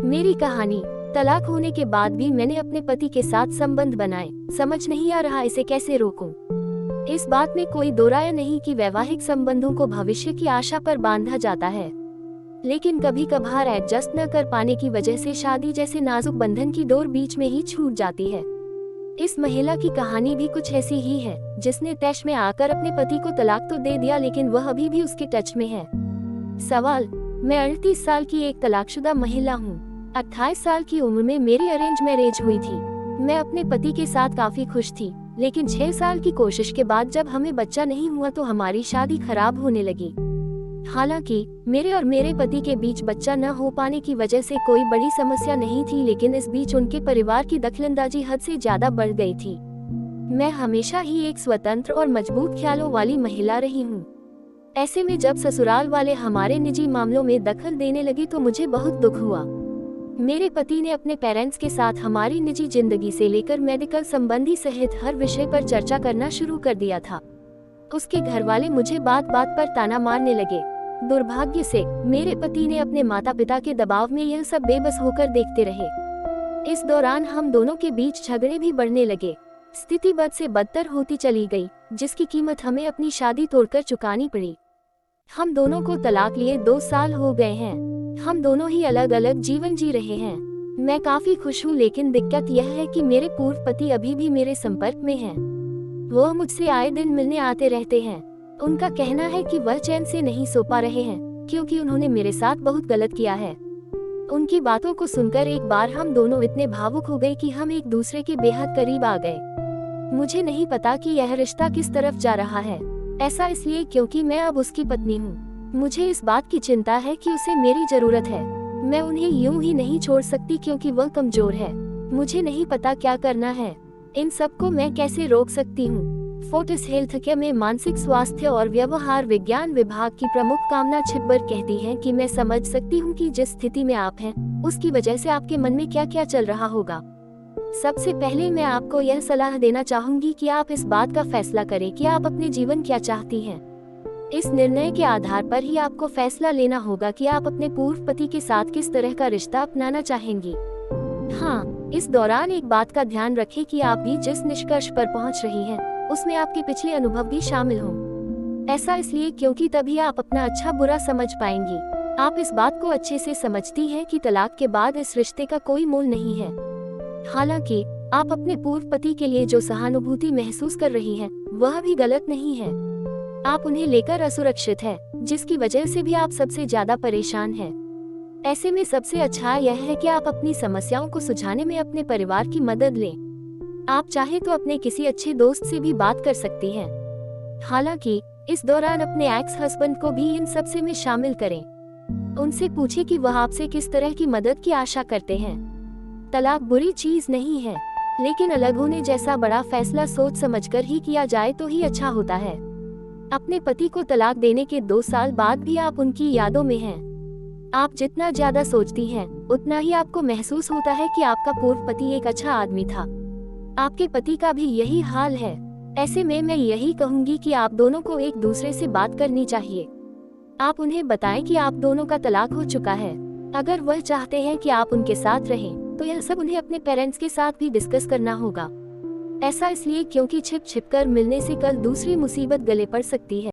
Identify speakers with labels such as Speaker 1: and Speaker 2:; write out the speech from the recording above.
Speaker 1: मेरी कहानी। तलाक होने के बाद भी मैंने अपने पति के साथ संबंध बनाए। समझ नहीं आ रहा इसे कैसे रोकूं। इस बात में कोई दो राय नहीं कि वैवाहिक संबंधों को भविष्य की आशा पर बांधा जाता है, लेकिन कभी कभार एडजस्ट न कर पाने की वजह से शादी जैसे नाजुक बंधन की डोर बीच में ही छूट जाती है। इस महिला की कहानी भी कुछ ऐसी ही है, जिसने तैश में आकर अपने पति को तलाक तो दे दिया, लेकिन वह अभी भी उसके टच में है। सवाल: मैं 38 साल की एक तलाकशुदा महिला हूँ। 28 साल की उम्र में मेरी अरेंज मैरिज हुई थी। मैं अपने पति के साथ काफी खुश थी, लेकिन 6 साल की कोशिश के बाद जब हमें बच्चा नहीं हुआ तो हमारी शादी खराब होने लगी। हालांकि मेरे और मेरे पति के बीच बच्चा न हो पाने की वजह से कोई बड़ी समस्या नहीं थी, लेकिन इस बीच उनके परिवार की दखलंदाजी हद से ज्यादा बढ़ गई थी। मैं हमेशा ही एक स्वतंत्र और मजबूत ख्यालों वाली महिला रही हूँ। ऐसे में जब ससुराल वाले हमारे निजी मामलों में दखल देने लगे तो मुझे बहुत दुख हुआ। मेरे पति ने अपने पेरेंट्स के साथ हमारी निजी जिंदगी से लेकर मेडिकल संबंधी सहित हर विषय पर चर्चा करना शुरू कर दिया था। उसके घर वाले मुझे बात बात पर ताना मारने लगे। दुर्भाग्य से मेरे पति ने अपने माता पिता के दबाव में यह सब बेबस होकर देखते रहे। इस दौरान हम दोनों के बीच झगड़े भी बढ़ने लगे। स्थिति बद से बदतर होती चली गई, जिसकी कीमत हमें अपनी शादी तोड़कर चुकानी पड़ी। हम दोनों को तलाक लिए 2 साल हो गए हैं। हम दोनों ही अलग अलग जीवन जी रहे हैं। मैं काफी खुश हूँ, लेकिन दिक्कत यह है कि मेरे पूर्व पति अभी भी मेरे संपर्क में हैं। वह मुझसे आए दिन मिलने आते रहते हैं। उनका कहना है कि वह चैन से नहीं सो पा रहे हैं, क्योंकि उन्होंने मेरे साथ बहुत गलत किया है। उनकी बातों को सुनकर एक बार हम दोनों इतने भावुक हो गए कि हम एक दूसरे के बेहद करीब आ गए। मुझे नहीं पता कि यह रिश्ता किस तरफ जा रहा है। ऐसा इसलिए क्योंकि मैं अब उसकी पत्नी हूँ। मुझे इस बात की चिंता है कि उसे मेरी जरूरत है। मैं उन्हें यूं ही नहीं छोड़ सकती क्योंकि वह कमजोर है। मुझे नहीं पता क्या करना है। इन सब को मैं कैसे रोक सकती हूँ? फोर्टिस हेल्थकेयर में मानसिक स्वास्थ्य और व्यवहार विज्ञान विभाग की प्रमुख कामना छिब्बर कहती हैं कि मैं समझ सकती हूँ कि जिस स्थिति में आप हैं, उसकी वजह से आपके मन में क्या क्या चल रहा होगा। सबसे पहले मैं आपको यह सलाह देना चाहूंगी कि आप इस बात का फैसला करें कि आप अपने जीवन क्या चाहती हैं। इस निर्णय के आधार पर ही आपको फैसला लेना होगा कि आप अपने पूर्व पति के साथ किस तरह का रिश्ता अपनाना चाहेंगी। हाँ, इस दौरान एक बात का ध्यान रखें कि आप भी जिस निष्कर्ष पर पहुंच रही हैं, उसमें आपके पिछले अनुभव भी शामिल हों। ऐसा इसलिए क्योंकि तभी आप अपना अच्छा बुरा समझ पाएंगी। आप इस बात को अच्छे से समझती हैं कि तलाक के बाद इस रिश्ते का कोई मोल नहीं है। हालांकि आप अपने पूर्व पति के लिए जो सहानुभूति महसूस कर रही हैं, वह भी गलत नहीं है। आप उन्हें लेकर असुरक्षित हैं, जिसकी वजह से भी आप सबसे ज्यादा परेशान हैं। ऐसे में सबसे अच्छा यह है कि आप अपनी समस्याओं को सुलझाने में अपने परिवार की मदद लें। आप चाहे तो अपने किसी अच्छे दोस्त से भी बात कर सकती हैं। हालांकि इस दौरान अपने एक्स हस्बैंड को भी इन सब से में शामिल करें। उनसे पूछें कि वह आपसे किस तरह की मदद की आशा करते हैं। तलाक बुरी चीज नहीं है, लेकिन अलग होने जैसा बड़ा फैसला सोच समझकर ही किया जाए तो ही अच्छा होता है। अपने पति को तलाक देने के 2 साल बाद भी आप उनकी यादों में हैं। आप जितना ज्यादा सोचती हैं, उतना ही आपको महसूस होता है कि आपका पूर्व पति एक अच्छा आदमी था। आपके पति का भी यही हाल है। ऐसे में मैं यही कहूंगी कि आप दोनों को एक दूसरे से बात करनी चाहिए। आप उन्हें बताएं कि आप दोनों का तलाक हो चुका है। अगर वह चाहते हैं कि आप उनके साथ रहें, तो यह सब उन्हें अपने पेरेंट्स के साथ भी डिस्कस करना होगा। ऐसा इसलिए क्योंकि छिप छिप कर मिलने से कल दूसरी मुसीबत गले पड़ सकती है।